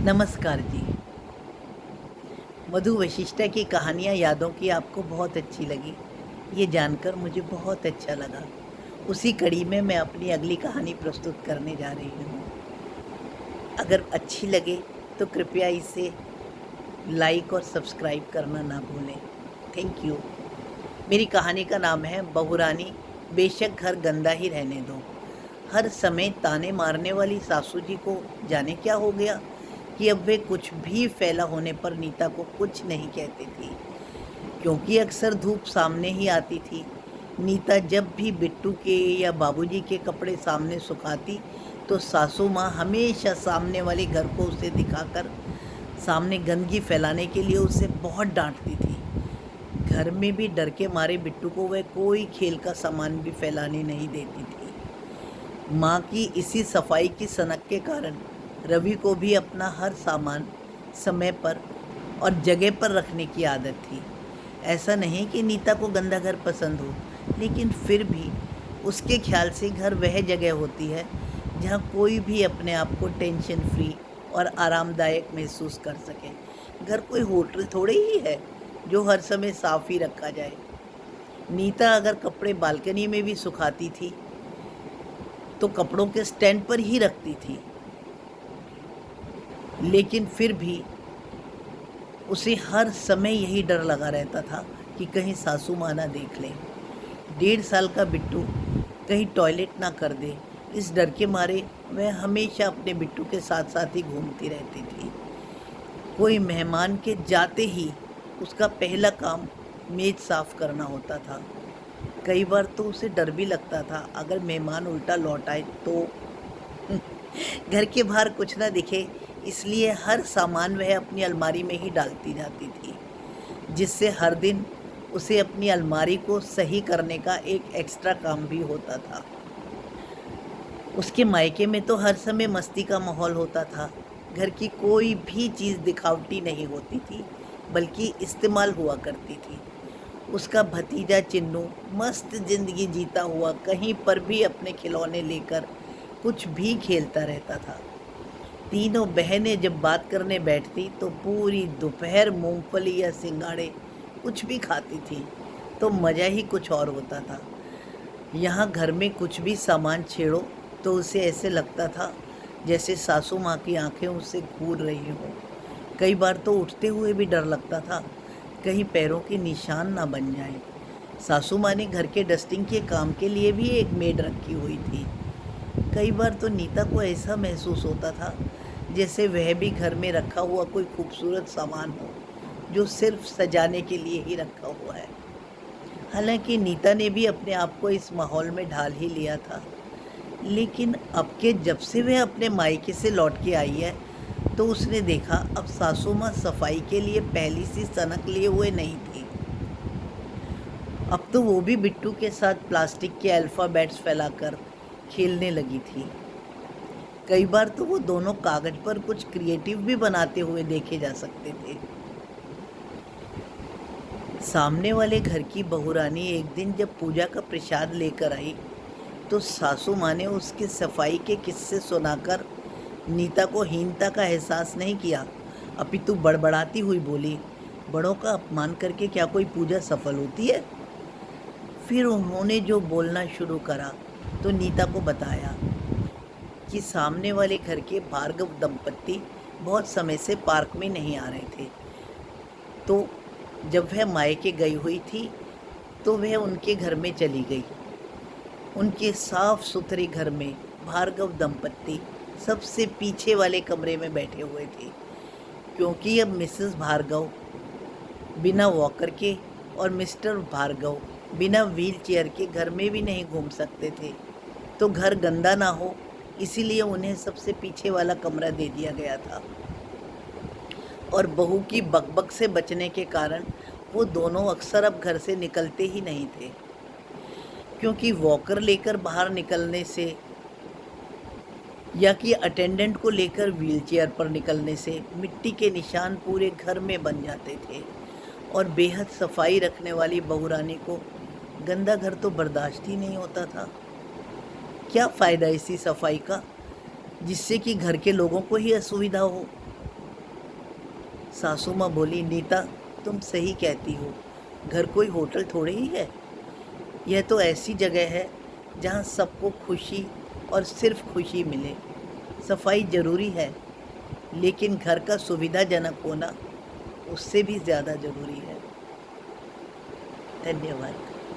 नमस्कार जी। मधु वशिष्ठा की कहानियाँ यादों की आपको बहुत अच्छी लगी, ये जानकर मुझे बहुत अच्छा लगा। उसी कड़ी में मैं अपनी अगली कहानी प्रस्तुत करने जा रही हूँ। अगर अच्छी लगे तो कृपया इसे लाइक और सब्सक्राइब करना ना भूलें। Thank you. मेरी कहानी का नाम है बहुरानी बेशक घर गंदा ही रहने दो। हर समय ताने मारने वाली सासू जी को जाने क्या हो गया कि अब वे कुछ भी फैला होने पर नीता को कुछ नहीं कहती थी, क्योंकि अक्सर धूप सामने ही आती थी। नीता जब भी बिट्टू के या बाबूजी के कपड़े सामने सुखाती तो सासू माँ हमेशा सामने वाले घर को उसे दिखाकर सामने गंदगी फैलाने के लिए उसे बहुत डांटती थी। घर में भी डर के मारे बिट्टू को वह कोई खेल का सामान भी फैलाने नहीं देती थी। माँ की इसी सफाई की सनक के कारण रवि को भी अपना हर सामान समय पर और जगह पर रखने की आदत थी। ऐसा नहीं कि नीता को गंदा घर पसंद हो, लेकिन फिर भी उसके ख्याल से घर वह जगह होती है जहाँ कोई भी अपने आप को टेंशन फ्री और आरामदायक महसूस कर सके। घर कोई होटल थोड़े ही है जो हर समय साफ ही रखा जाए। नीता अगर कपड़े बालकनी में भी सुखाती थी तो कपड़ों के स्टैंड पर ही रखती थी, लेकिन फिर भी उसे हर समय यही डर लगा रहता था कि कहीं सासू माँ ना देख ले। 1.5 साल का बिट्टू कहीं टॉयलेट ना कर दे, इस डर के मारे वह हमेशा अपने बिट्टू के साथ साथ ही घूमती रहती थी। कोई मेहमान के जाते ही उसका पहला काम मेज साफ करना होता था। कई बार तो उसे डर भी लगता था अगर मेहमान उल्टा लौट आए तो घर के बाहर कुछ ना दिखे, इसलिए हर सामान वह अपनी अलमारी में ही डालती जाती थी, जिससे हर दिन उसे अपनी अलमारी को सही करने का एक एक्स्ट्रा काम भी होता था। उसके मायके में तो हर समय मस्ती का माहौल होता था। घर की कोई भी चीज़ दिखावटी नहीं होती थी, बल्कि इस्तेमाल हुआ करती थी। उसका भतीजा चिन्नू मस्त जिंदगी जीता हुआ कहीं पर भी अपने खिलौने लेकर कुछ भी खेलता रहता था। तीनों बहनें जब बात करने बैठती तो पूरी दोपहर मूंगफली या सिंगाड़े कुछ भी खाती थी, तो मज़ा ही कुछ और होता था। यहाँ घर में कुछ भी सामान छेड़ो तो उसे ऐसे लगता था जैसे सासू माँ की आंखें उससे घूर रही हों। कई बार तो उठते हुए भी डर लगता था कहीं पैरों के निशान ना बन जाए। सासू माँ ने घर के डस्टिंग के काम के लिए भी एक मेड रखी हुई थी। कई बार तो नीता को ऐसा महसूस होता था जैसे वह भी घर में रखा हुआ कोई खूबसूरत सामान हो जो सिर्फ सजाने के लिए ही रखा हुआ है। हालांकि नीता ने भी अपने आप को इस माहौल में ढाल ही लिया था, लेकिन अब के जब से वह अपने मायके से लौट के आई है तो उसने देखा अब सासू माँ सफाई के लिए पहली सी सनक लिए हुए नहीं थी। अब तो वो भी बिट्टू के साथ प्लास्टिक के अल्फ़ाबेट्स फैलाकर खेलने लगी थी। कई बार तो वो दोनों कागज पर कुछ क्रिएटिव भी बनाते हुए देखे जा सकते थे। सामने वाले घर की बहुरानी एक दिन जब पूजा का प्रसाद लेकर आई तो सासू माँ ने उसकी सफाई के किस्से सुनाकर नीता को हीनता का एहसास नहीं किया, अपितु बड़बड़ाती हुई बोली, बड़ों का अपमान करके क्या कोई पूजा सफल होती है? फिर उन्होंने जो बोलना शुरू करा तो नीता को बताया कि सामने वाले घर के भार्गव दंपत्ति बहुत समय से पार्क में नहीं आ रहे थे, तो जब वह मायके गई हुई थी तो वह उनके घर में चली गई। उनके साफ सुथरे घर में भार्गव दंपत्ति सबसे पीछे वाले कमरे में बैठे हुए थे, क्योंकि अब मिसेस भार्गव बिना वॉकर के और मिस्टर भार्गव बिना व्हील चेयर के घर में भी नहीं घूम सकते थे। तो घर गंदा ना हो इसीलिए उन्हें सबसे पीछे वाला कमरा दे दिया गया था, और बहू की बकबक से बचने के कारण वो दोनों अक्सर अब घर से निकलते ही नहीं थे, क्योंकि वॉकर लेकर बाहर निकलने से या कि अटेंडेंट को लेकर व्हीलचेयर पर निकलने से मिट्टी के निशान पूरे घर में बन जाते थे, और बेहद सफाई रखने वाली बहुरानी को गंदा घर तो बर्दाश्त ही नहीं होता था। क्या फ़ायदा इसी सफाई का जिससे कि घर के लोगों को ही असुविधा हो। सासू माँ बोली, नीता तुम सही कहती हो, घर कोई होटल थोड़े ही है। यह तो ऐसी जगह है जहाँ सबको खुशी और सिर्फ खुशी मिले। सफाई ज़रूरी है, लेकिन घर का सुविधाजनक होना उससे भी ज़्यादा ज़रूरी है। धन्यवाद।